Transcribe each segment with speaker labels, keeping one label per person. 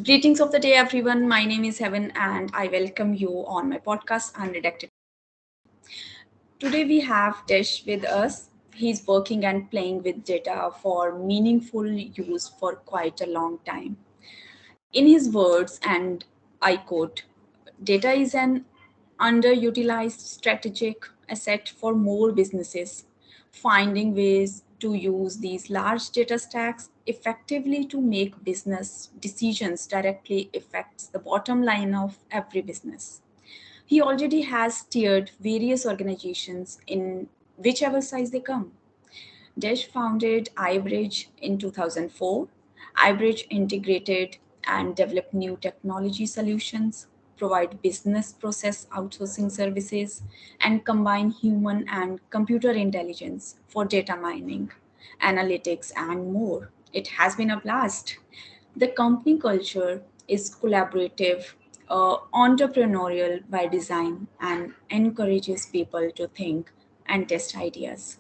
Speaker 1: Greetings of the day, everyone. My name is Heaven, and I welcome you on my podcast, Unredacted. Today, we have Desh with us. He's working and playing with data for meaningful use for quite a long time. In his words, and I quote, data is an underutilized strategic asset for more businesses. Finding ways to use these large data stacks effectively to make business decisions directly affects the bottom line of every business. He already has steered various organizations in whichever size they come. Desh founded iBridge in 2004. iBridge integrated and developed new technology solutions, provide business process outsourcing services, and combine human and computer intelligence for data mining, analytics, and more. It has been a blast. The company culture is collaborative, entrepreneurial by design, and encourages people to think and test ideas.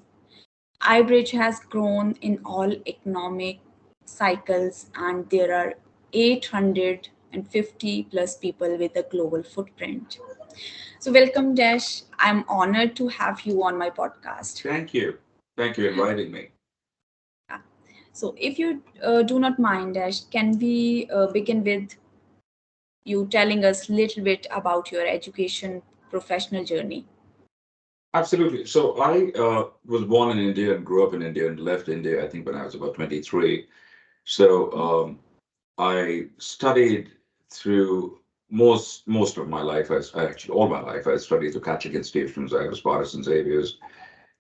Speaker 1: iBridge has grown in all economic cycles, and there are 850 plus people with a global footprint. So, welcome, Dash. I'm honored to have you on my podcast.
Speaker 2: Thank you. Thank you for inviting me.
Speaker 1: Yeah. So, if you do not mind, Dash, can we begin with you telling us a little bit about your education professional journey?
Speaker 2: Absolutely. So I was born in India and grew up in India and left India, I think, when I was about 23. So I studied through most of my life. Actually all my life. I studied through Catholic institutions. I was Protestant Xavier's,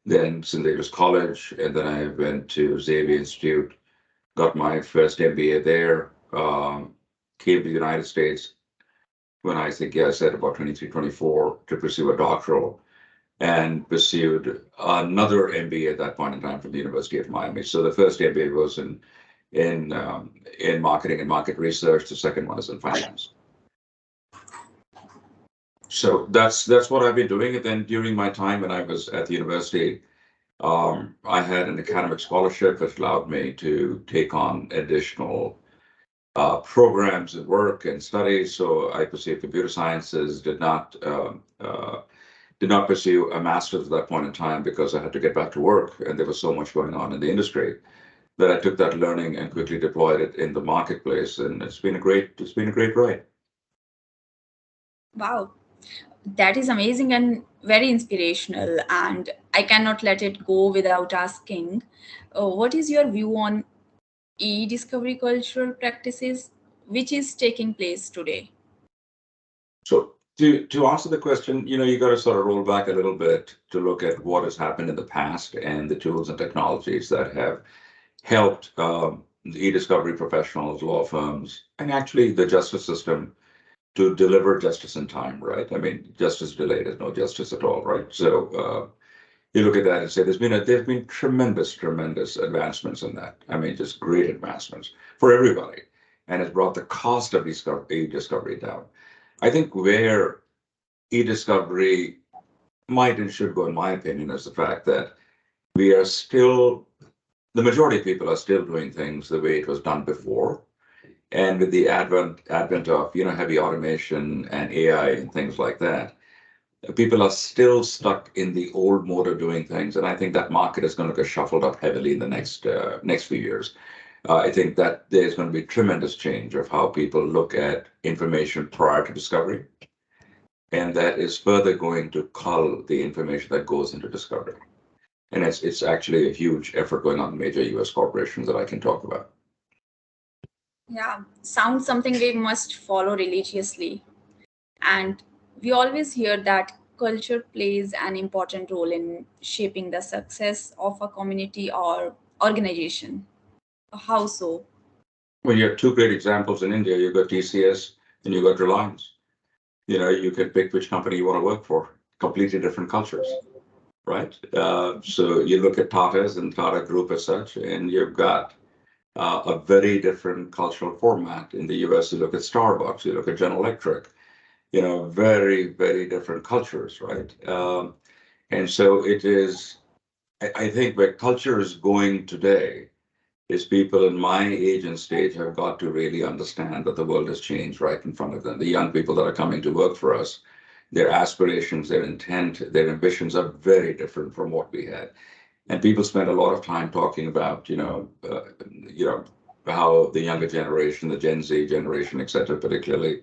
Speaker 2: then St. David's College, and then I went to Xavier Institute, got my first MBA there, came to the United States when I think, yeah, I said about 23, 24 to pursue a doctoral and pursued another MBA at that point in time from the University of Miami. So the first MBA was in marketing and market research. The second one is in finance. So that's what I've been doing. And then during my time when I was at the university, I had an academic scholarship which allowed me to take on additional programs and work and studies. So I pursued computer sciences, did not pursue a master's at that point in time because I had to get back to work and there was so much going on in the industry that I took that learning and quickly deployed it in the marketplace. And it's been a great ride.
Speaker 1: Wow, that is amazing and very inspirational. And I cannot let it go without asking, what is your view on e-discovery cultural practices, which is taking place today?
Speaker 2: So to answer the question, you got to sort of roll back a little bit to look at what has happened in the past and the tools and technologies that have helped the e-discovery professionals, law firms, and actually the justice system to deliver justice in time, right? I mean, justice delayed is no justice at all, right? So you look at that and say there's been tremendous advancements in that. I mean, just great advancements for everybody, and it's brought the cost of e-discovery down. I think where e-discovery might and should go, in my opinion, is the fact that we are still, the majority of people are still doing things the way it was done before. And with the advent of heavy automation and AI and things like that, people are still stuck in the old mode of doing things. And I think that market is going to get shuffled up heavily in the next few years. I think that there's going to be tremendous change of how people look at information prior to discovery. And that is further going to cull the information that goes into discovery. And it's actually a huge effort going on in major US corporations that I can talk about.
Speaker 1: Yeah, sounds something we must follow religiously. And we always hear that culture plays an important role in shaping the success of a community or organization. How so?
Speaker 2: When you have two great examples in India, you've got TCS and you've got Reliance. You can pick which company you want to work for. Completely different cultures, right? So you look at Tata's and Tata Group as such, and you've got a very different cultural format. In the US, you look at Starbucks, you look at General Electric, very different cultures, right? And so it is, I think where culture is going today is people in my age and stage have got to really understand that the world has changed right in front of them. The young people that are coming to work for us, their aspirations, their intent, their ambitions are very different from what we had. And people spend a lot of time talking about, how the younger generation, the Gen Z generation, et cetera, particularly,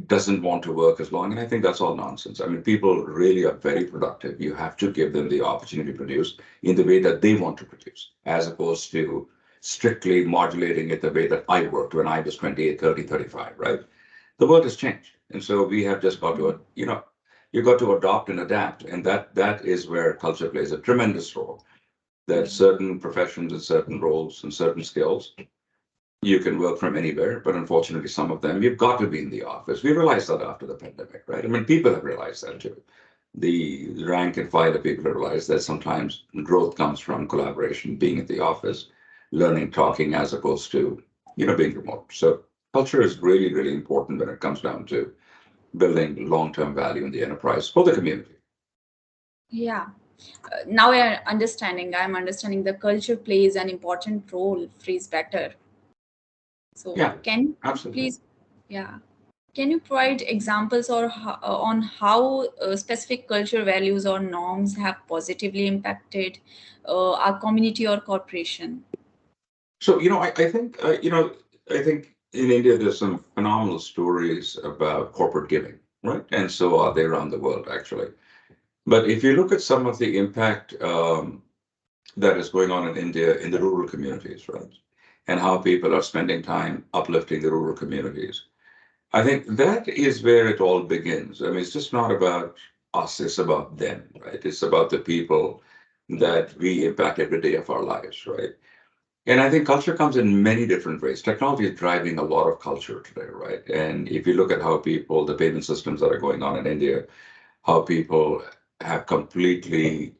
Speaker 2: doesn't want to work as long. And I think that's all nonsense. I mean, people really are very productive. You have to give them the opportunity to produce in the way that they want to produce, as opposed to strictly modulating it the way that I worked when I was 28, 30, 35, right? The world has changed. And so we have just got to, you got to adopt and adapt. And that is where culture plays a tremendous role. There are certain professions and certain roles and certain skills you can work from anywhere, but unfortunately, some of them you've got to be in the office. We realized that after the pandemic, right? I mean, people have realized that too. The rank and file of people have realized that sometimes growth comes from collaboration, being at the office, learning, talking, as opposed to, being remote. So culture is really, really important when it comes down to building long-term value in the enterprise for the community.
Speaker 1: Yeah. Now I'm understanding the culture plays an important role, phrase better. So
Speaker 2: Yeah,
Speaker 1: can you
Speaker 2: absolutely.
Speaker 1: please, yeah, can you provide examples on how specific culture values or norms have positively impacted our community or corporation?
Speaker 2: So, I think in India there's some phenomenal stories about corporate giving, right? And so are they around the world, actually. But if you look at some of the impact that is going on in India in the rural communities, right? And how people are spending time uplifting the rural communities, I think that is where it all begins. I mean, it's just not about us, it's about them, right? It's about the people that we impact every day of our lives, right? And I think culture comes in many different ways. Technology is driving a lot of culture today, right? And if you look at how people, the payment systems that are going on in India, how people have completely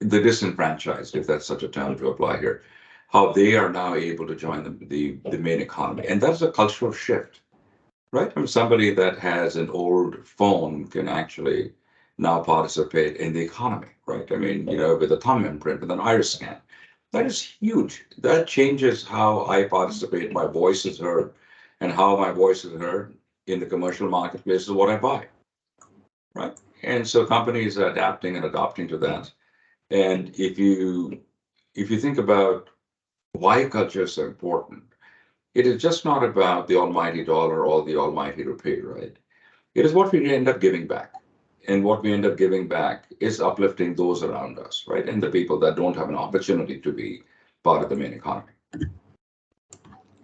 Speaker 2: the disenfranchised, if that's such a term to apply here, how they are now able to join the main economy. And that's a cultural shift, right? I mean, somebody that has an old phone can actually now participate in the economy, right? I mean, with a thumb imprint, with an iris scan. That is huge. That changes how I participate. My voice is heard, and how my voice is heard in the commercial marketplace is what I buy, right? And so companies are adapting and adopting to that. And if you think about why culture is so important, it is just not about the almighty dollar or the almighty rupee, right? It is what we end up giving back. And what we end up giving back is uplifting those around us, right? And the people that don't have an opportunity to be part of the main economy.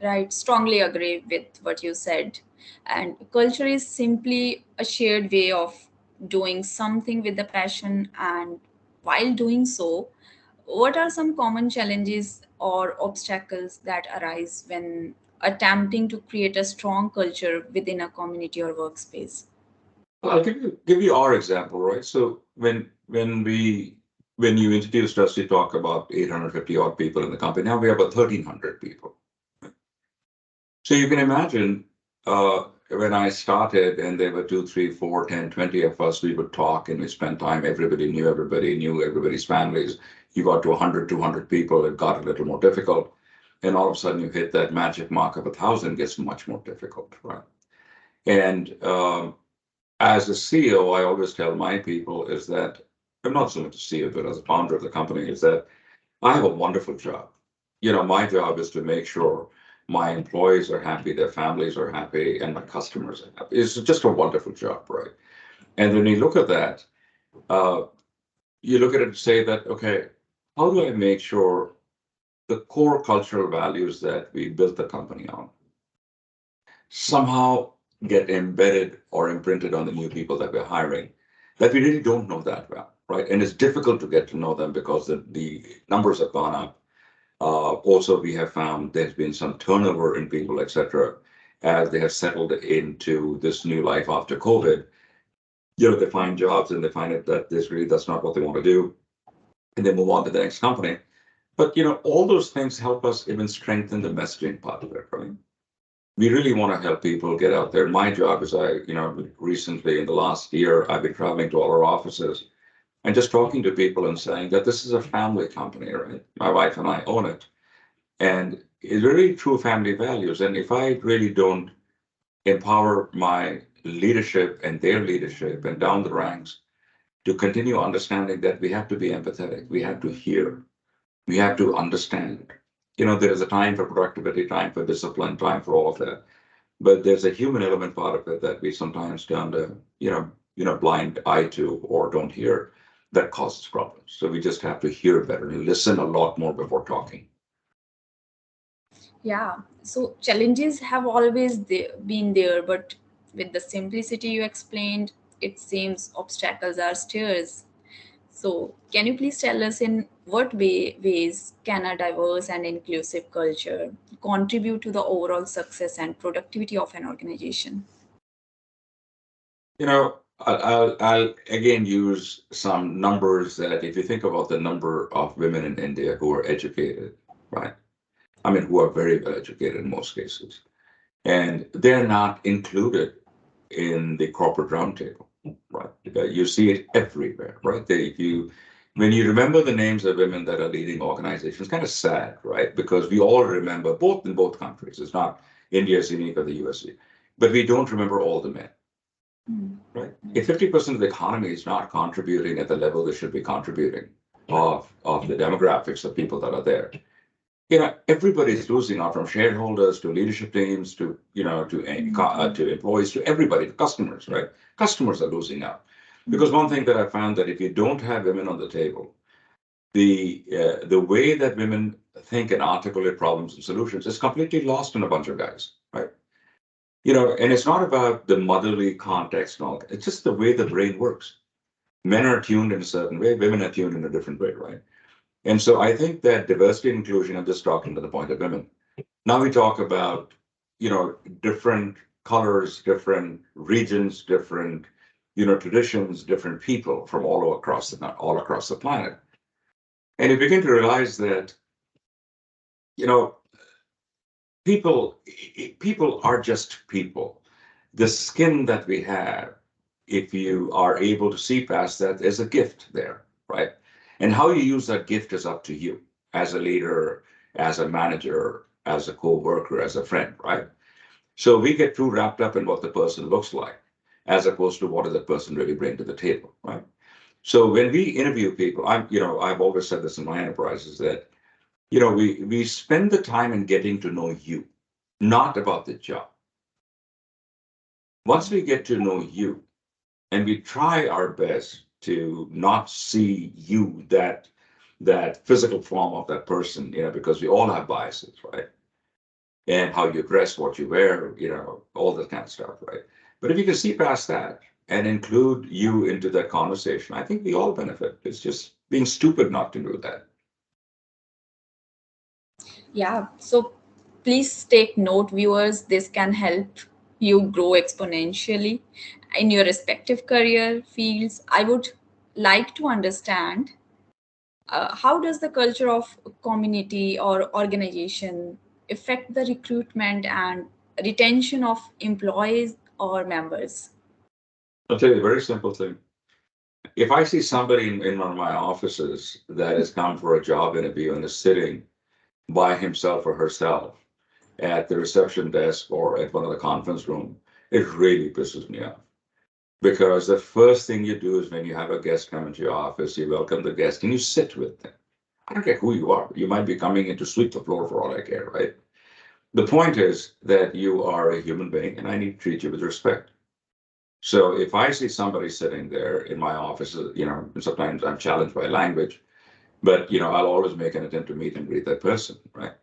Speaker 1: Right, strongly agree with what you said. And culture is simply a shared way of doing something with the passion. And while doing so, what are some common challenges or obstacles that arise when attempting to create a strong culture within a community or workspace?
Speaker 2: Well, I'll give you our example, right? So when you introduced us, you talk about 850 odd people in the company. Now we have about 1,300 people. So you can imagine when I started and there were 2, 3, 4, 10, 20 of us, we would talk and we spent time. Everybody knew everybody's families. You got to 100, 200 people, it got a little more difficult. And all of a sudden you hit that magic mark of 1,000, gets much more difficult, right? And as a CEO, I always tell my people is that I'm not so much a CEO, but as a founder of the company, is that I have a wonderful job. My job is to make sure my employees are happy, their families are happy, and my customers are happy. It's just a wonderful job, right? And when you look at that, uh, you look at it and say that, okay, how do I make sure the core cultural values that we built the company on somehow get embedded or imprinted on the new people that we're hiring that we really don't know that well, right? And it's difficult to get to know them because the numbers have gone up. Also, we have found there's been some turnover in people, etc., as they have settled into this new life after COVID. They find jobs and they find it that that's not what they want to do, and they move on to the next company. But all those things help us even strengthen the messaging part of it, right? We really want to help people get out there. My job is recently in the last year, I've been traveling to all our offices and just talking to people and saying that this is a family company, right? My wife and I own it. And it's really true family values. And if I really don't empower my leadership and their leadership and down the ranks to continue understanding that we have to be empathetic, we have to hear, we have to understand. There is a time for productivity, time for discipline, time for all of that. But there's a human element part of it that we sometimes turn a blind eye to or don't hear that causes problems. So we just have to hear better and listen a lot more before talking.
Speaker 1: Yeah, so challenges have always been there, but with the simplicity you explained, it seems obstacles are stairs. So, can you please tell us in what ways can a diverse and inclusive culture contribute to the overall success and productivity of an organization?
Speaker 2: I'll again use some numbers that if you think about the number of women in India who are educated, right? I mean, who are very well educated in most cases, and they're not included in the corporate roundtable, right? You see it everywhere, right? When you remember the names of women that are leading organizations, it's kind of sad, right? Because we all remember both in both countries. It's not India's unique or the US, but we don't remember all the men,
Speaker 1: Mm.
Speaker 2: right? If 50% of the economy is not contributing at the level they should be contributing of the demographics of people that are there, everybody's losing out from shareholders to leadership teams to employees to everybody, to customers, right? Customers are losing out because one thing that I found that if you don't have women on the table, the way that women think and articulate problems and solutions is completely lost in a bunch of guys, right? And it's not about the motherly context and all that. It's just the way the brain works. Men are tuned in a certain way, women are tuned in a different way, right? And so I think that diversity and inclusion, I'm just talking to the point of women. Now we talk about, different colors, different regions, different, traditions, different people from all across the planet. And you begin to realize that, you know, people are just people. The skin that we have, if you are able to see past that, there's a gift there, right? And how you use that gift is up to you as a leader, as a manager, as a co-worker, as a friend, right? So we get too wrapped up in what the person looks like, as opposed to what does the person really bring to the table, right? So when we interview people, I've always said this in my enterprises that, we spend the time in getting to know you, not about the job. Once we get to know you, and we try our best to not see you, that physical form of that person, because we all have biases, right? And how you dress, what you wear, all that kind of stuff, right? But if you can see past that and include you into that conversation, I think we all benefit. It's just being stupid not to do that.
Speaker 1: Yeah, so please take note, viewers. This can help you grow exponentially in your respective career fields. I would like to understand how does the culture of community or organization affect the recruitment and retention of employees or members?
Speaker 2: I'll tell you a very simple thing. If I see somebody in one of my offices that has come for a job interview and is sitting by himself or herself at the reception desk or at one of the conference room, it really pisses me off. Because the first thing you do is when you have a guest come into your office, you welcome the guest and you sit with them. I don't care who you are. You might be coming in to sweep the floor for all I care, right? The point is that you are a human being and I need to treat you with respect. So if I see somebody sitting there in my office, sometimes I'm challenged by language, but I'll always make an attempt to meet and greet that person, right?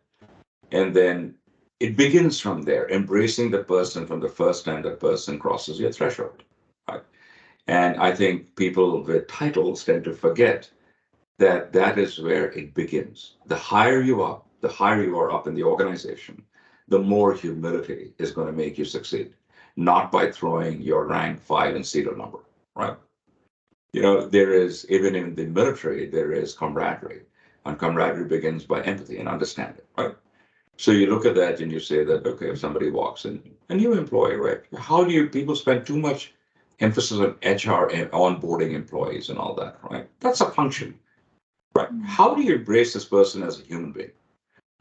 Speaker 2: And then it begins from there, embracing the person from the first time that person crosses your threshold, right? And I think people with titles tend to forget that that is where it begins. The higher you are up in the organization, the more humility is going to make you succeed, not by throwing your rank, file, and serial number, right? There is, even in the military, there is camaraderie, and camaraderie begins by empathy and understanding, right? So you look at that and you say that, okay, if somebody walks in, a new employee, right? How do people spend too much emphasis on HR and onboarding employees and all that, right? That's a function, right? How do you embrace this person as a human being?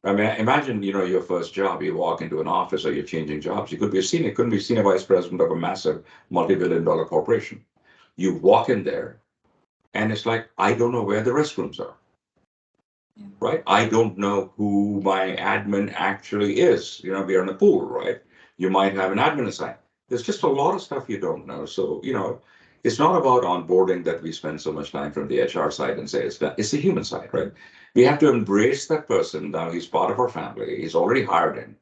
Speaker 2: I mean, imagine, your first job, you walk into an office or you're changing jobs. You could be a senior, couldn't be senior vice president of a massive multi-billion dollar corporation. You walk in there and it's like, I don't know where the restrooms are,
Speaker 1: Yeah.
Speaker 2: right? I don't know who my admin actually is. We are in a pool, right? You might have an admin assigned. There's just a lot of stuff you don't know. So, it's not about onboarding that we spend so much time from the HR side and say it's the human side, right? We have to embrace that person. Now he's part of our family. He's already hired in.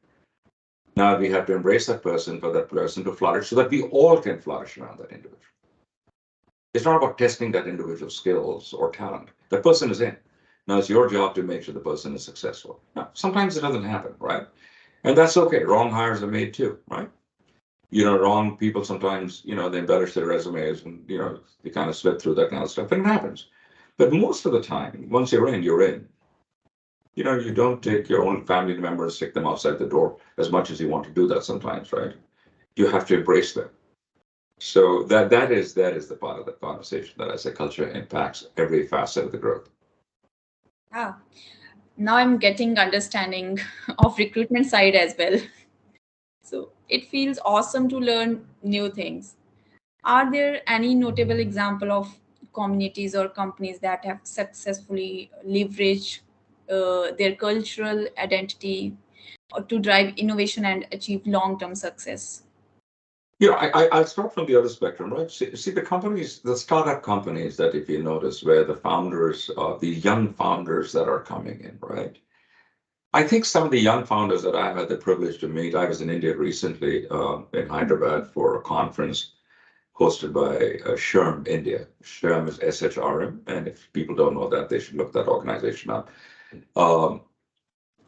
Speaker 2: Now we have to embrace that person for that person to flourish so that we all can flourish around that individual. It's not about testing that individual's skills or talent. That person is in. Now it's your job to make sure the person is successful. Now, sometimes it doesn't happen, right? And that's okay. Wrong hires are made too, right? Wrong people sometimes, they embellish their resumes and, they kind of slip through that kind of stuff. And it happens. But most of the time, once you're in, you're in. You don't take your own family members, stick them outside the door as much as you want to do that sometimes, right? You have to embrace them. So that is the part of the conversation that I say culture impacts every facet of the growth.
Speaker 1: Yeah. Now I'm getting understanding of recruitment side as well. So it feels awesome to learn new things. Are there any notable example of communities or companies that have successfully leveraged their cultural identity or to drive innovation and achieve long-term success?
Speaker 2: I'll start from the other spectrum, right? See the companies, the startup companies that if you notice where the founders, the young founders that are coming in, right? I think some of the young founders that I've had the privilege to meet, I was in India recently in Hyderabad for a conference hosted by SHRM India. SHRM is SHRM, and if people don't know that, they should look that organization up. Um,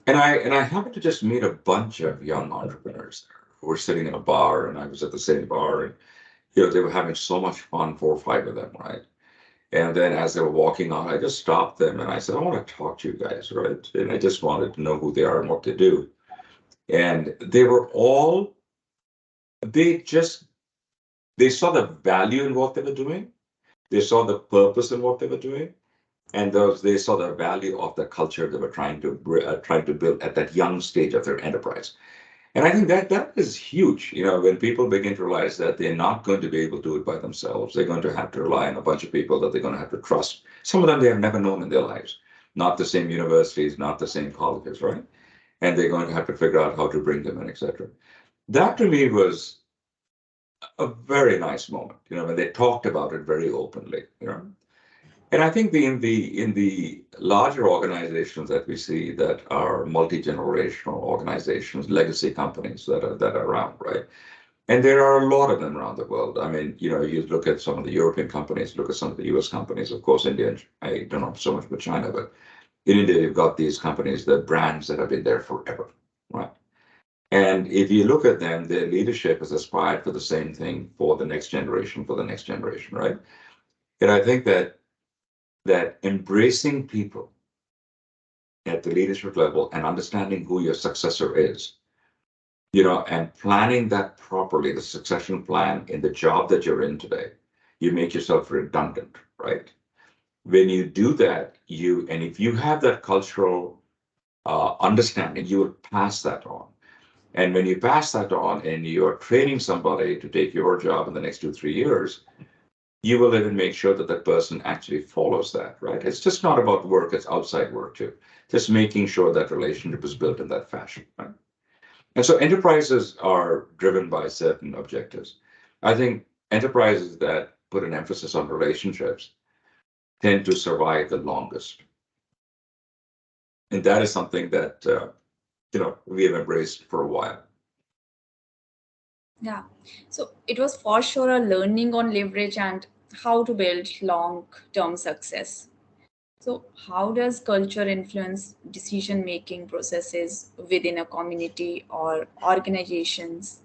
Speaker 2: and I happened to just meet a bunch of young entrepreneurs there who were sitting in a bar, and I was at the same bar, and they were having so much fun, 4 or 5 of them, right? And then as they were walking on, I just stopped them and I said, I want to talk to you guys, right? And I just wanted to know who they are and what they do. And they were all, they just, they saw the value in what they were doing. They saw the purpose in what they were doing. And they saw the value of the culture they were trying to build at that young stage of their enterprise. And I think that is huge. When people begin to realize that they're not going to be able to do it by themselves, they're going to have to rely on a bunch of people that they're going to have to trust. Some of them they have never known in their lives, not the same universities, not the same colleges, right? And they're going to have to figure out how to bring them in, etc. That to me was a very nice moment, when they talked about it very openly. And I think in the larger organizations that we see that are multi-generational organizations, legacy companies that are around, right? And there are a lot of them around the world. I mean, you look at some of the European companies, look at some of the US companies, of course, India, I don't know so much about China, but in India, you've got these companies, the brands that have been there forever, right? And if you look at them, their leadership has aspired for the same thing for the next generation, right? And I think that embracing people at the leadership level and understanding who your successor is, and planning that properly, the succession plan in the job that you're in today, you make yourself redundant, right? When you do that, and if you have that cultural understanding, you will pass that on. And when you pass that on and you're training somebody to take your job in the next 2, 3 years, you will even make sure that that person actually follows that, right? It's just not about work, it's outside work too. Just making sure that relationship is built in that fashion, right? And so enterprises are driven by certain objectives. I think enterprises that put an emphasis on relationships tend to survive the longest. And that is something that, we have embraced for a while.
Speaker 1: Yeah. So it was for sure a learning on leverage and how to build long-term success. So how does culture influence decision-making processes within a community or organizations?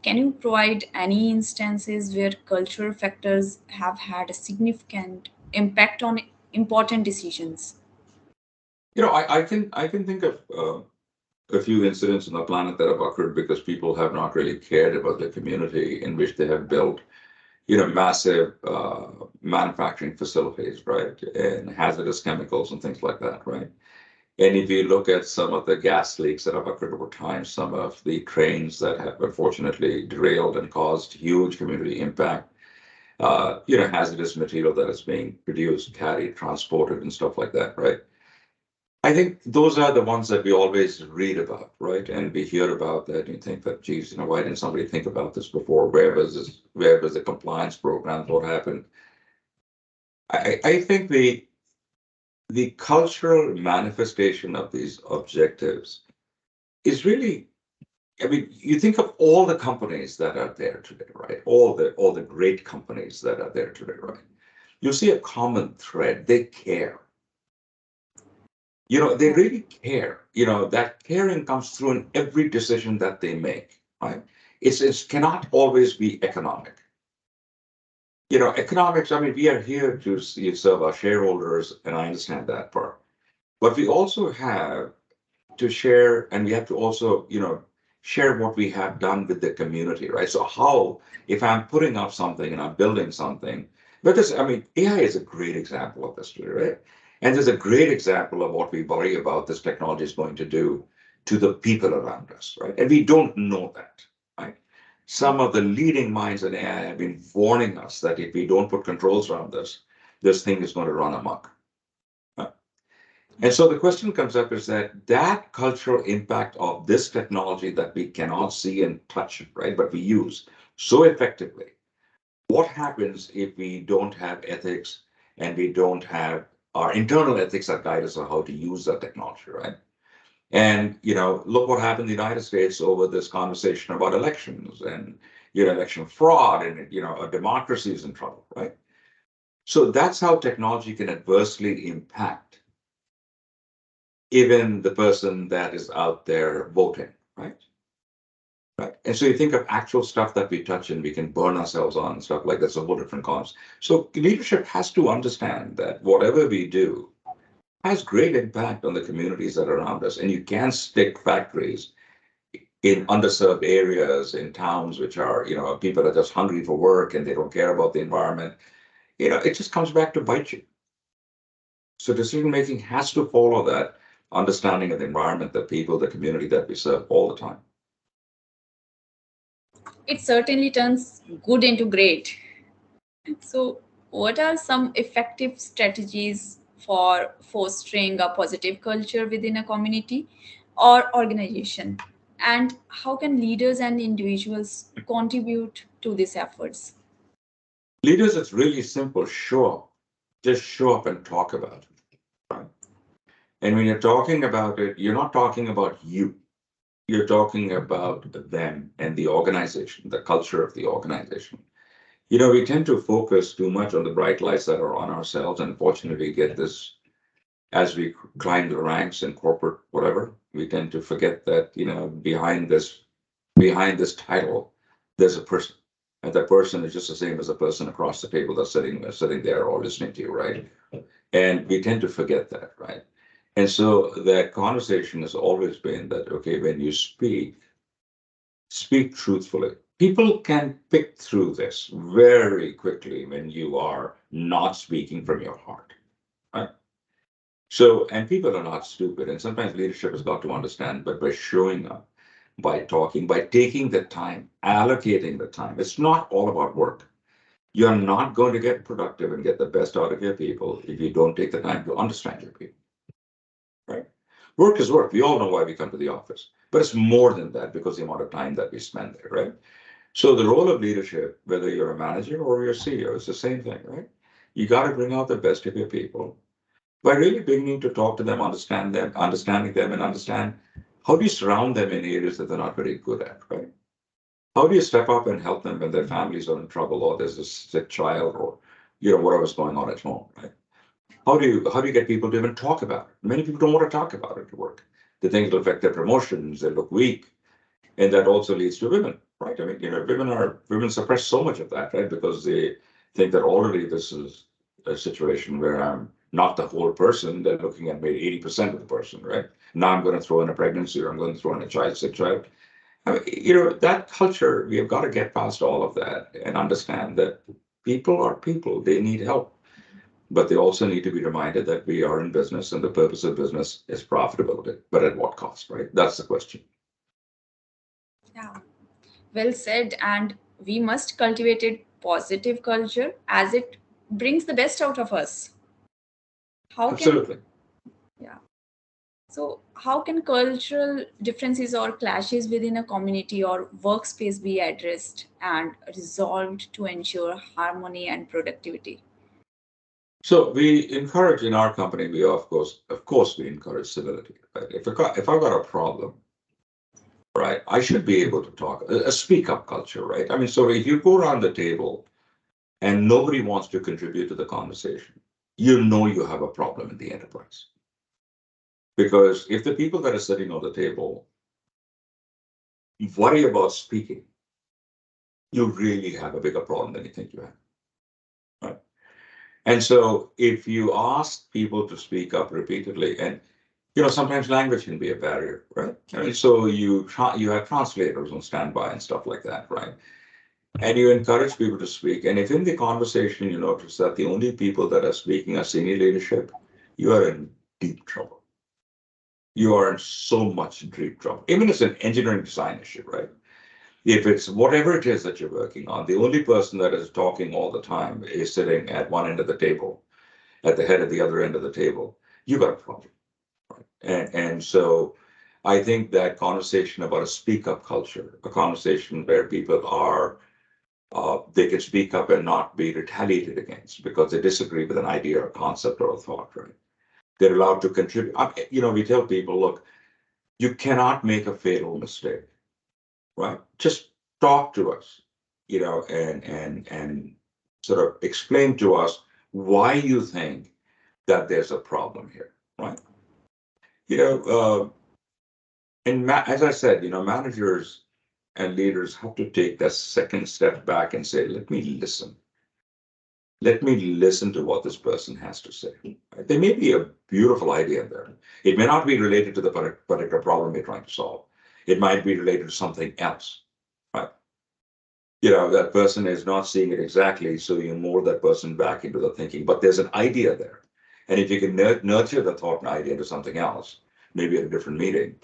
Speaker 1: Can you provide any instances where cultural factors have had a significant impact on important decisions?
Speaker 2: I can think of a few incidents on the planet that have occurred because people have not really cared about the community in which they have built, massive manufacturing facilities, right, and hazardous chemicals and things like that, right? And if you look at some of the gas leaks that have occurred over time, some of the trains that have unfortunately derailed and caused huge community impact, hazardous material that is being produced, carried, transported, and stuff like that, right? I think those are the ones that we always read about, right? And we hear about that and you think that, geez, why didn't somebody think about this before? Where was this? Where was the compliance program? What happened? I think the cultural manifestation of these objectives is really, I mean, you think of all the companies that are there today, right? All the great companies that are there today, right? You see a common thread. They care. They really care. That caring comes through in every decision that they make, right? It cannot always be economic. Economics, I mean, we are here to serve our shareholders, and I understand that part. But we also have to share, and we have to also, share what we have done with the community, right? So how, if I'm putting up something and I'm building something, because I mean, AI is a great example of this, right? And there's a great example of what we worry about this technology is going to do to the people around us, right? And we don't know that, right? Some of the leading minds in AI have been warning us that if we don't put controls around this thing is going to run amok. And so the question comes up is that cultural impact of this technology that we cannot see and touch, right, but we use so effectively. What happens if we don't have ethics and we don't have our internal ethics that guide us on how to use that technology, right? And look what happened in the United States over this conversation about elections and election fraud, and a democracy is in trouble, right? So that's how technology can adversely impact even the person that is out there voting, right? Right. And so you think of actual stuff that we touch and we can burn ourselves on and stuff like that's a whole different cause. So leadership has to understand that whatever we do has great impact on the communities that are around us. And you can't stick factories in underserved areas, in towns which are, people are just hungry for work and they don't care about the environment. It just comes back to bite you. So decision making has to follow that understanding of the environment, the people, the community that we serve all the time.
Speaker 1: It certainly turns good into great. So, what are some effective strategies for fostering a positive culture within a community or organization? And how can leaders and individuals contribute to these efforts?
Speaker 2: Leaders, it's really simple. Show up. Just show up and talk about it. Right? And when you're talking about it, you're not talking about you. You're talking about them and the organization, the culture of the organization. We tend to focus too much on the bright lights that are on ourselves. And unfortunately, we get this as we climb the ranks in corporate, whatever. We tend to forget that, behind this title, there's a person. And that person is just the same as the person across the table that's sitting there or listening to you, right? And we tend to forget that, right? And so that conversation has always been that, okay, when you speak truthfully. People can pick through this very quickly when you are not speaking from your heart, right? So, and people are not stupid. And sometimes leadership has got to understand, but by showing up, by talking, by taking the time, allocating the time, it's not all about work. You're not going to get productive and get the best out of your people if you don't take the time to understand your people, right? Work is work. We all know why we come to the office, but it's more than that because the amount of time that we spend there, right? So the role of leadership, whether you're a manager or you're a CEO, is the same thing, right? You got to bring out the best of your people by really beginning to talk to them, understanding them, and understand how do you surround them in areas that they're not very good at, right? How do you step up and help them when their families are in trouble or there's a sick child or whatever's going on at home, right? How do you get people to even talk about it? Many people don't want to talk about it at work. They think it'll affect their promotions, they look weak, and that also leads to women, right? I mean, women suppress so much of that, right? Because they think that already this is a situation where I'm not the whole person. They're looking at maybe 80% of the person, right? Now I'm going to throw in a pregnancy or I'm going to throw in a sick child. I mean, that culture, we have got to get past all of that and understand that people are people. They need help. but they also need to be reminded that we are in business and the purpose of business is profitability, but at what cost, right? That's the question.
Speaker 1: Yeah, well said. And we must cultivate a positive culture as it brings the best out of us. How can,
Speaker 2: Absolutely.
Speaker 1: yeah. So, how can cultural differences or clashes within a community or workspace be addressed and resolved to ensure harmony and productivity?
Speaker 2: So we encourage in our company, we of course, we encourage civility. Right? If I got a problem, right, I should be able to talk. A speak up culture, right? I mean, so if you go around the table and nobody wants to contribute to the conversation, you know you have a problem in the enterprise. Because if the people that are sitting on the table worry about speaking, you really have a bigger problem than you think you have. Right? And so if you ask people to speak up repeatedly, and sometimes language can be a barrier, right? I mean, so you have translators on standby and stuff like that, right? And you encourage people to speak. And if in the conversation you notice that the only people that are speaking are senior leadership, you are in deep trouble. You are in so much deep trouble. Even if it's an engineering design issue, right? If it's whatever it is that you're working on, the only person that is talking all the time is sitting at one end of the table, at the head of the other end of the table, you got a problem. Right? And so I think that conversation about a speak up culture, a conversation where people are, they can speak up and not be retaliated against because they disagree with an idea or concept or a thought, right? They're allowed to contribute. We tell people, look, you cannot make a fatal mistake, right? Just talk to us, and sort of explain to us why you think that there's a problem here, right? You know, as I said, managers and leaders have to take that second step back and say, let me listen. Let me listen to what this person has to say. Right? There may be a beautiful idea there. It may not be related to the particular problem you're trying to solve. It might be related to something else, right? That person is not seeing it exactly, so you mold that person back into the thinking. But there's an idea there. And if you can nurture the thought and idea into something else, maybe at a different meeting,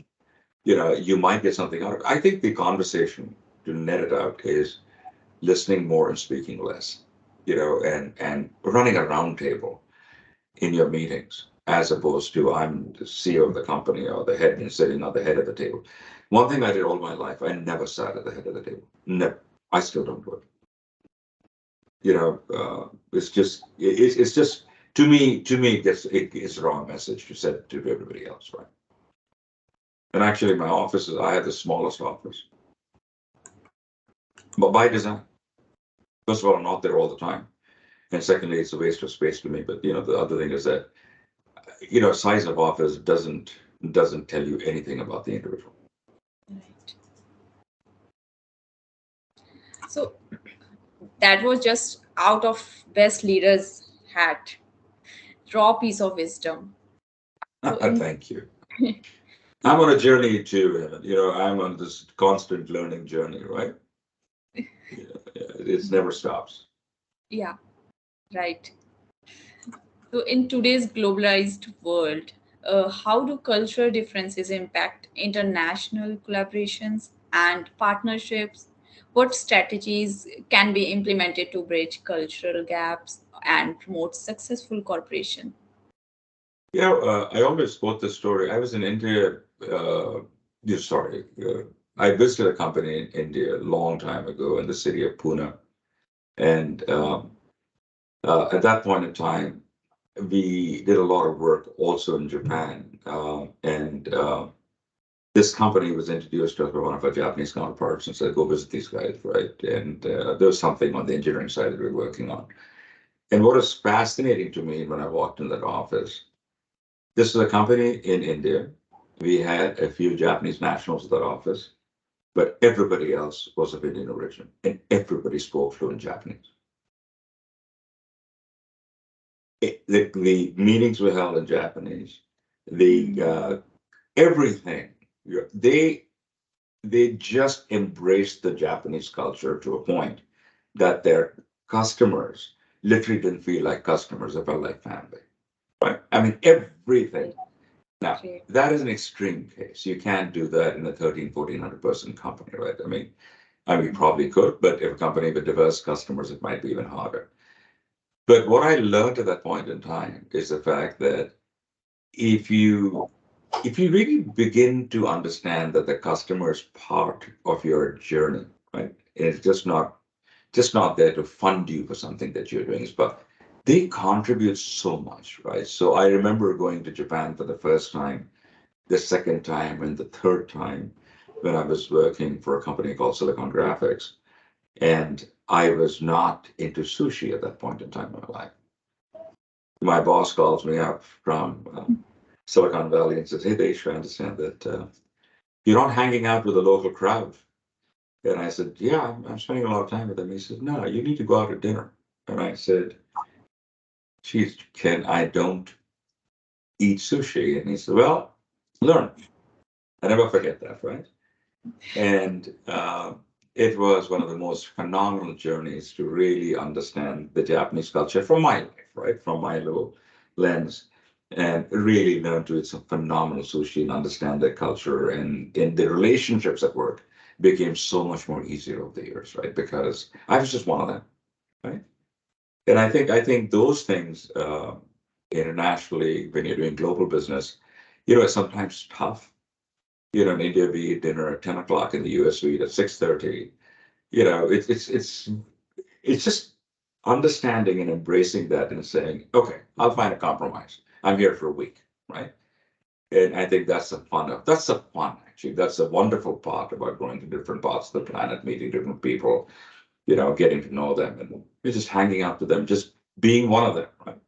Speaker 2: you might get something out of it. I think the conversation, to net it out, is listening more and speaking less, and running a round table in your meetings, as opposed to I'm the CEO of the company or the head and sitting on the head of the table. One thing I did all my life, I never sat at the head of the table. Never. I still don't do it. It's just to me, it's the wrong message to send to everybody else, right? And actually, my offices, I have the smallest office, but by design. First of all, I'm not there all the time. And secondly, it's a waste of space to me. But the other thing is that size of office doesn't tell you anything about the individual.
Speaker 1: Right. So, that was just out of best leaders hat, raw piece of wisdom. So, in
Speaker 2: Thank you. I'm on a journey too. I'm on this constant learning journey, right? It never stops.
Speaker 1: yeah, right. So, in today's globalized world, how do cultural differences impact international collaborations and partnerships? What strategies can be implemented to bridge cultural gaps and promote successful cooperation?
Speaker 2: I always quote this story. I was in India. Sorry, I visited a company in India a long time ago in the city of Pune, and at that point in time, we did a lot of work also in Japan, and this company was introduced to us by one of our Japanese counterparts and said, "Go visit these guys," right? And there was something on the engineering side that we were working on. And what was fascinating to me when I walked in that office, this was a company in India. We had a few Japanese nationals at that office, but everybody else was of Indian origin, and everybody spoke fluent Japanese. The meetings were held in Japanese. The everything they they just embraced the Japanese culture to a point that their customers literally didn't feel like customers. It felt like family, right? I mean, everything.
Speaker 1: Great.
Speaker 2: Now,
Speaker 1: Great.
Speaker 2: that is an extreme case. You can't do that in a 13, 1400 person company, right? I mean, probably could, but if a company with diverse customers, it might be even harder. But what I learned at that point in time is the fact that if you if you really begin to understand that the customer is part of your journey, right? It's just not there to fund you for something that you're doing, but they contribute so much, right? So I remember going to Japan for the first time, the second time, and the third time when I was working for a company called Silicon Graphics. And I was not into sushi at that point in time in my life. My boss calls me up from Silicon Valley and says, "Hey, Desh, I understand that you're not hanging out with the local crowd." And I said, "Yeah, I'm spending a lot of time with them." He said, "No, you need to go out to dinner." And I said, "Geez, Ken, I don't eat sushi." And he said, "Well, learn." I never forget that, right? And it was one of the most phenomenal journeys to really understand the Japanese culture from my life, right? From my little lens, and really learn to eat some phenomenal sushi and understand their culture. And the relationships at work became so much more easier over the years, right? Because I was just one of them, right? And I think those things internationally, when you're doing global business, it's sometimes tough. In India, we eat dinner at 10 o'clock. In the US, we eat at 6:30. It's just understanding and embracing that and saying, okay, I'll find a compromise. I'm here for a week, right? And I think that's the fun, actually. That's a wonderful part about going to different parts of the planet, meeting different people, getting to know them, and you're just hanging out with them, just being one of them, right?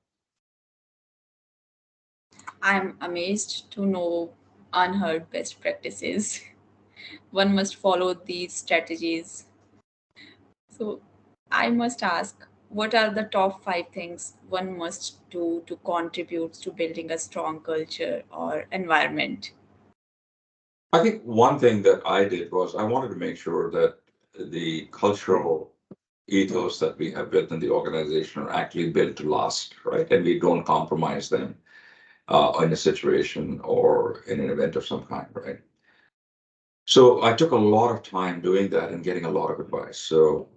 Speaker 1: I'm amazed to know unheard best practices. One must follow these strategies. So, I must ask, what are the top five things one must do to contribute to building a strong culture or environment?
Speaker 2: I think one thing that I did was I wanted to make sure that the cultural ethos that we have built in the organization are actually built to last, right? And we don't compromise them in a situation or in an event of some kind, right? So I took a lot of time doing that and getting a lot of advice. So,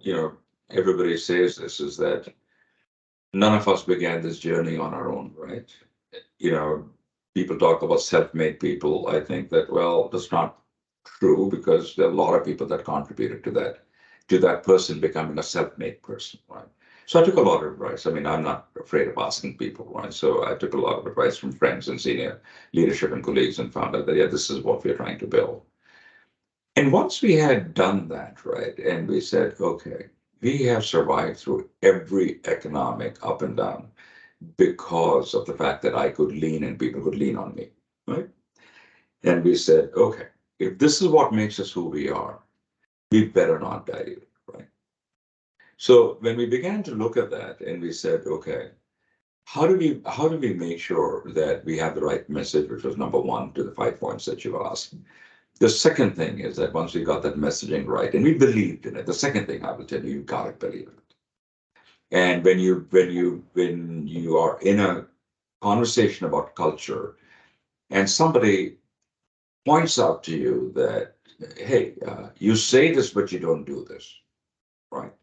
Speaker 2: everybody says this is that none of us began this journey on our own, right? You know, People talk about self-made people. I think that, well, that's not true because there are a lot of people that contributed to that person becoming a self-made person, right? So I took a lot of advice. I mean, I'm not afraid of asking people, right? So I took a lot of advice from friends and senior leadership and colleagues and found out that, yeah, this is what we're trying to build. And once we had done that, right, and we said, okay, we have survived through every economic up and down because of the fact that I could lean and people could lean on me, right? And we said, okay, if this is what makes us who we are, we better not dilute, right? So when we began to look at that and we said, okay, how do we make sure that we have the right message, which was number one to the 5 points that you asked. The second thing is that once we got that messaging right and we believed in it, the second thing I will tell you, you gotta believe it. And when you are in a conversation about culture and somebody points out to you that, hey, you say this, but you don't do this, right?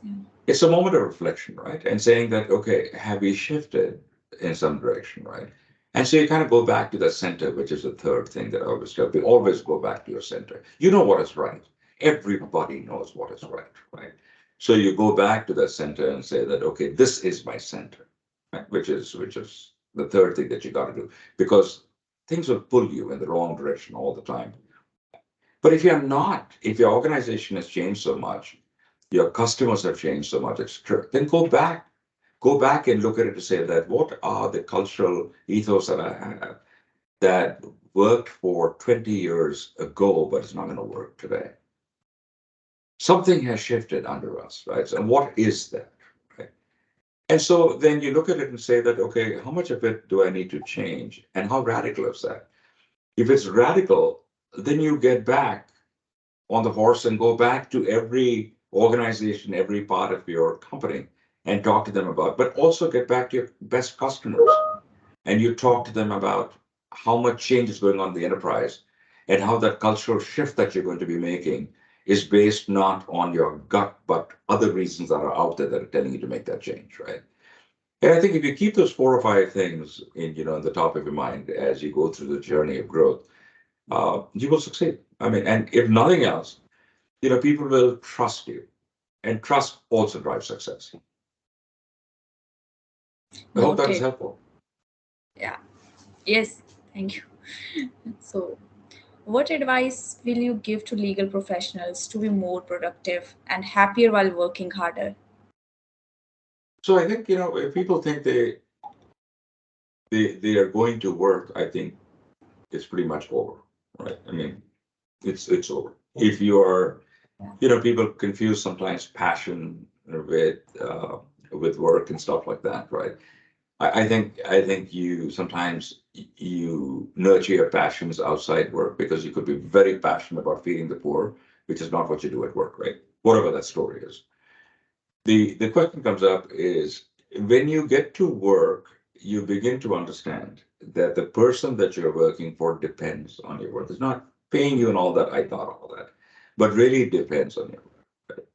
Speaker 1: Yeah.
Speaker 2: It's a moment of reflection, right? And saying that, okay, have we shifted in some direction, right? And so you kind of go back to the center, which is the third thing that I always tell. We always go back to your center. You know what is right. Everybody knows what is right, right? So you go back to the center and say that, okay, this is my center, right? Which is the third thing that you got to do, because things will pull you in the wrong direction all the time. But if your organization has changed so much, your customers have changed so much, then go back and look at it to say that what are the cultural ethos that I have that worked for 20 years ago, but it's not going to work today. Something has shifted under us, right? So what is that, right? And so then you look at it and say that, okay, how much of it do I need to change? And how radical is that? If it's radical, then you get back on the horse and go back to every organization, every part of your company, and talk to them about, but also get back to your best customers and you talk to them about how much change is going on in the enterprise and how that cultural shift that you're going to be making is based not on your gut, but other reasons that are out there that are telling you to make that change, right? And I think if you keep those four or five things in the top of your mind as you go through the journey of growth, you will succeed. I mean, and if nothing else, people will trust you, and trust also drives success. I hope that is
Speaker 1: Noted.
Speaker 2: helpful.
Speaker 1: Yeah. Yes. Thank you. So, what advice will you give to legal professionals to be more productive and happier while working harder?
Speaker 2: So I think if people think they are going to work, I think it's pretty much over, right? I mean, it's over. If you are, people confuse sometimes passion with work and stuff like that, right? I think you sometimes you nurture your passions outside work because you could be very passionate about feeding the poor, which is not what you do at work, right? Whatever that story is. The question comes up is when you get to work, you begin to understand that the person that you're working for depends on your work. It's not paying you and all that. I thought all that, but really it depends on your work. Right?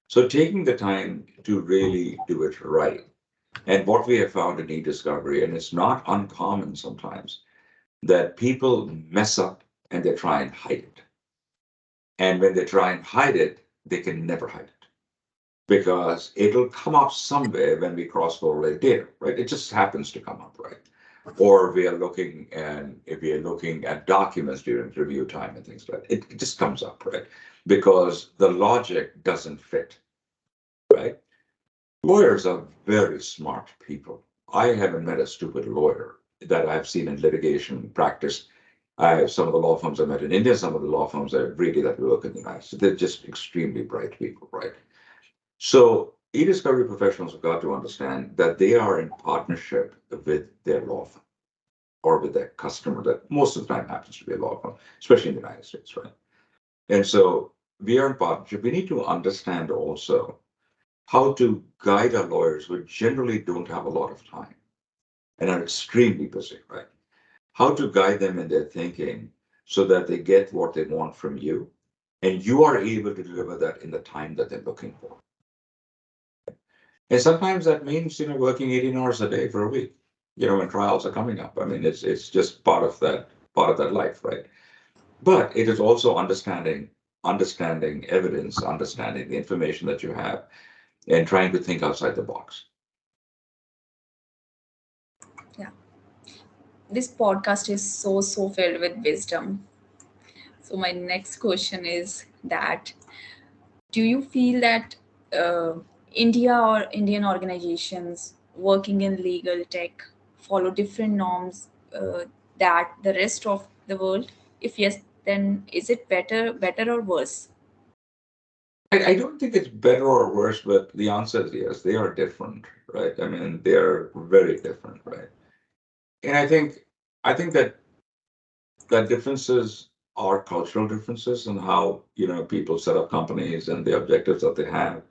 Speaker 2: So taking the time to really do it right. And what we have found in e-discovery, and it's not uncommon sometimes, that people mess up and they try and hide it. And when they try and hide it, they can never hide it because it'll come up somewhere when we cross correlate data, right? It just happens to come up, right? Or we are looking and if we are looking at documents during review time and things like that, it just comes up, right? Because the logic doesn't fit, right? Lawyers are very smart people. I haven't met a stupid lawyer that I've seen in litigation practice. I have some of the law firms I met in India, some of the law firms I really that work in the United States. They're just extremely bright people, right? So e-discovery professionals have got to understand that they are in partnership with their law firm or with their customer that most of the time happens to be a law firm, especially in the United States, right? And so we are in partnership. We need to understand also how to guide our lawyers who generally don't have a lot of time and are extremely busy, right? How to guide them in their thinking so that they get what they want from you and you are able to deliver that in the time that they're looking for. And sometimes that means, working 18 hours a day for a week, when trials are coming up. I mean, it's just part of that life, right? But it is also understanding evidence, understanding the information that you have, and trying to think outside the box.
Speaker 1: Yeah. This podcast is so filled with wisdom. So, my next question is that do you feel that uh, India or Indian organizations working in legal tech follow different norms that the rest of the world? If yes, then is it better or worse?
Speaker 2: I don't think it's better or worse, but the answer is yes. They are different, right? I mean, they're very different, right? And I think that differences are cultural differences and how people set up companies and the objectives that they have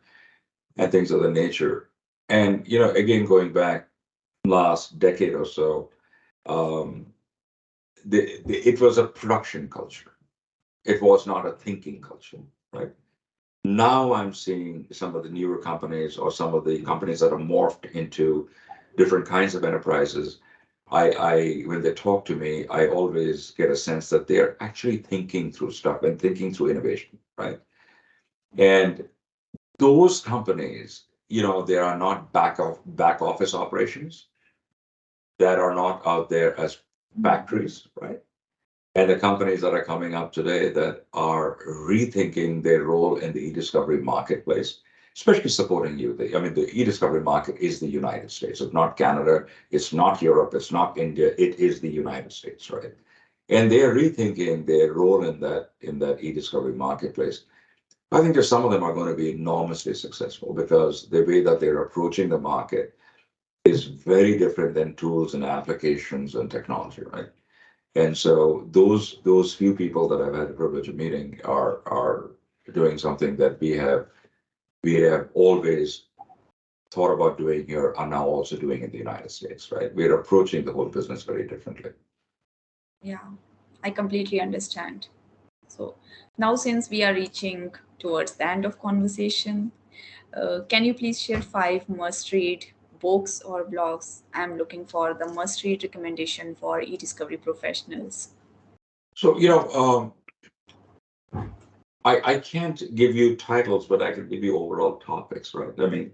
Speaker 2: and things of the nature. And again, going back last decade or so, um, it was a production culture. It was not a thinking culture, right? Now I'm seeing some of the newer companies or some of the companies that are morphed into different kinds of enterprises. I when they talk to me, I always get a sense that they're actually thinking through stuff and thinking through innovation, right? And those companies, they are not back office operations that are not out there as factories, right? And the companies that are coming up today that are rethinking their role in the e-discovery marketplace, especially supporting you. I mean, the e-discovery market is the United States. It's not Canada. It's not Europe. It's not India. It is the United States, right? And they are rethinking their role in that e-discovery marketplace. I think that some of them are going to be enormously successful because the way that they're approaching the market is very different than tools and applications and technology, right? And so those few people that I've had the privilege of meeting are doing something that we have always thought about doing here are now also doing in the United States, right? We're approaching the whole business very differently.
Speaker 1: Yeah, I completely understand. So now, since we are reaching towards the end of conversation, can you please share five must-read books or blogs? I'm looking for the must-read recommendation for e-discovery professionals.
Speaker 2: So, I can't give you titles, but I can give you overall topics, right? I mean,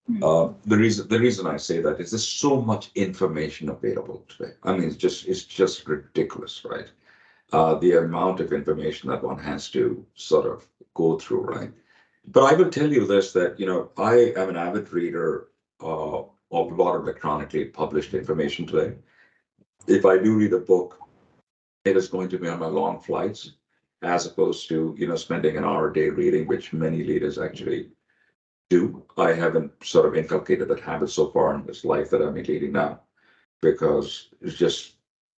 Speaker 1: Hmm.
Speaker 2: the reason I say that is there's so much information available today. I mean, it's just ridiculous, right? The amount of information that one has to sort of go through, right? But I will tell you this, that I am an avid reader of a lot of electronically published information today. If I do read a book, it is going to be on my long flights, as opposed to spending an hour a day reading, which many leaders actually do. I haven't sort of inculcated that habit so far in this life that I'm leading now, because it's just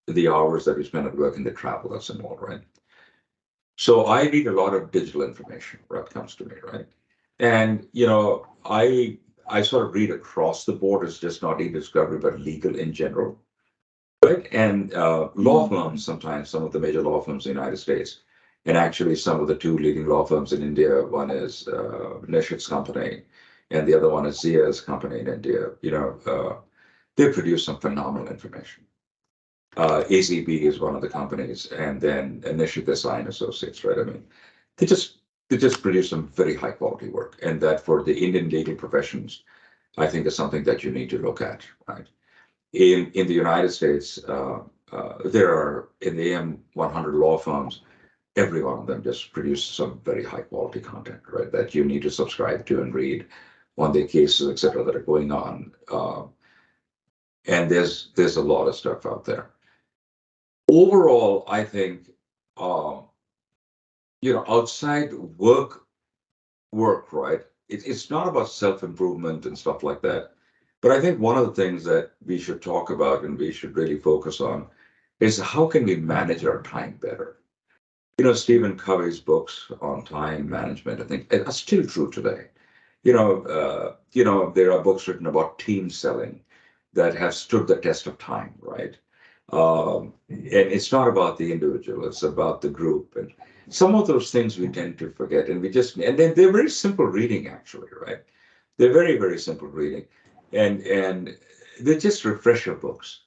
Speaker 2: the hours that we spend at work and the travel that's involved, right? So I read a lot of digital information when it comes to me, right? And I sort of read across the board. It's just not e-discovery, but legal in general, right? And law firms, sometimes some of the major law firms in the United States, and actually some of the two leading law firms in India. One is Desh Urs company, and the other one is Zia's company in India. They produce some phenomenal information. ACB is one of the companies, and then Nishit Desai and Associates, right? I mean, they just they just produce some very high quality work, and that for the Indian legal professions, I think is something that you need to look at, right? In the United States, there are in the AM 100 law firms, every one of them just produces some very high quality content, right? That you need to subscribe to and read on the cases, et cetera, that are going on. And there's a lot of stuff out there. Overall, I think, um, outside work, right? It's not about self-improvement and stuff like that. But I think one of the things that we should talk about and we should really focus on is how can we manage our time better? Stephen Covey's books on time management, I think, are still true today. There are books written about team selling that have stood the test of time, right? And it's not about the individual; it's about the group. And some of those things we tend to forget, and then they're very simple reading, actually, right? They're very, very simple reading, and they're just refresher books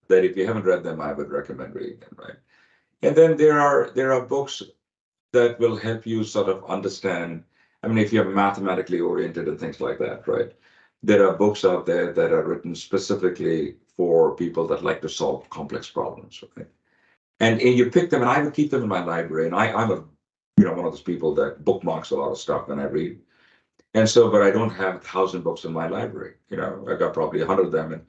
Speaker 2: that if you haven't read them, I would recommend reading them, right? And then there are books that will help you sort of understand. I mean, if you're mathematically oriented and things like that, right? There are books out there that are written specifically for people that like to solve complex problems, right? And you pick them, and I would keep them in my library. And I'm one of those people that bookmarks a lot of stuff when I read. And so, but I don't have 1,000 books in my library. I got probably 100 of them, and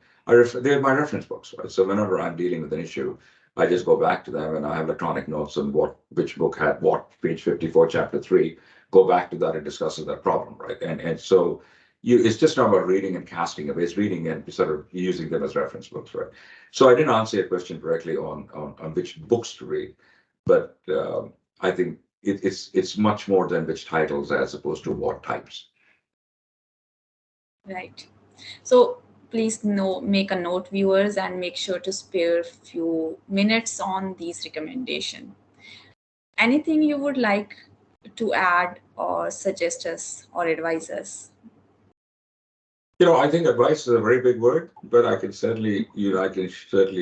Speaker 2: they're my reference books, right? So whenever I'm dealing with an issue, I just go back to them, and I have electronic notes on which book had what, page 54, chapter 3. Go back to that and discusses that problem, right? And so it's just not about reading and casting away. It's reading and sort of using them as reference books, right? So I didn't answer your question directly on which books to read, but I think it's much more than which titles as opposed to what types.
Speaker 1: Right. So please make a note, viewers, and make sure to spare few minutes on these recommendations. Anything you would like to add or suggest us or advise us?
Speaker 2: I think advice is a very big word, but I can certainly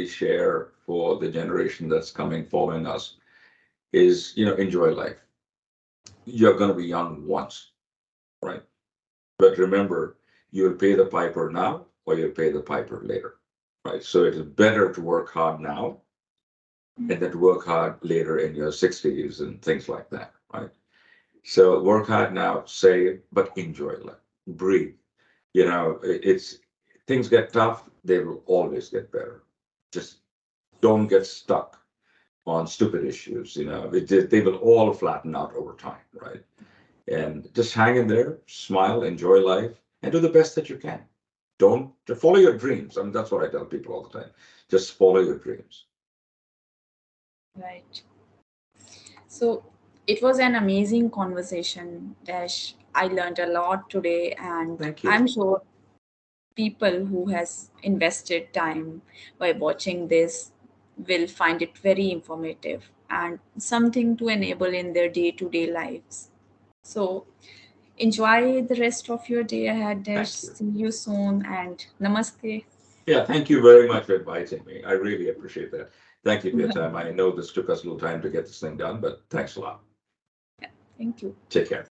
Speaker 2: share for the generation that's coming following us is, enjoy life. You're going to be young once, right? But remember, you'll pay the piper now or you'll pay the piper later, right? So it is better to work hard now and then to work hard later in your 60s and things like that, right? So work hard now, save, but enjoy life. Breathe. It's things get tough, they will always get better. Just don't get stuck on stupid issues. They will all flatten out over time, right? And just hang in there, smile, enjoy life, and do the best that you can. Don't follow your dreams. I mean, that's what I tell people all the time. Just follow your dreams.
Speaker 1: Right. So it was an amazing conversation, Dash. I learned a lot today, and
Speaker 2: Thank you.
Speaker 1: I'm sure people who has invested time by watching this will find it very informative and something to enable in their day-to-day lives. So enjoy the rest of your day ahead, Desh.
Speaker 2: Thank you.
Speaker 1: See you soon and namaste.
Speaker 2: Yeah, thank you very much for inviting me. I really appreciate that. Thank you for your time. I know this took us a little time to get this thing done, but thanks a lot.
Speaker 1: Thank you.
Speaker 2: Take care.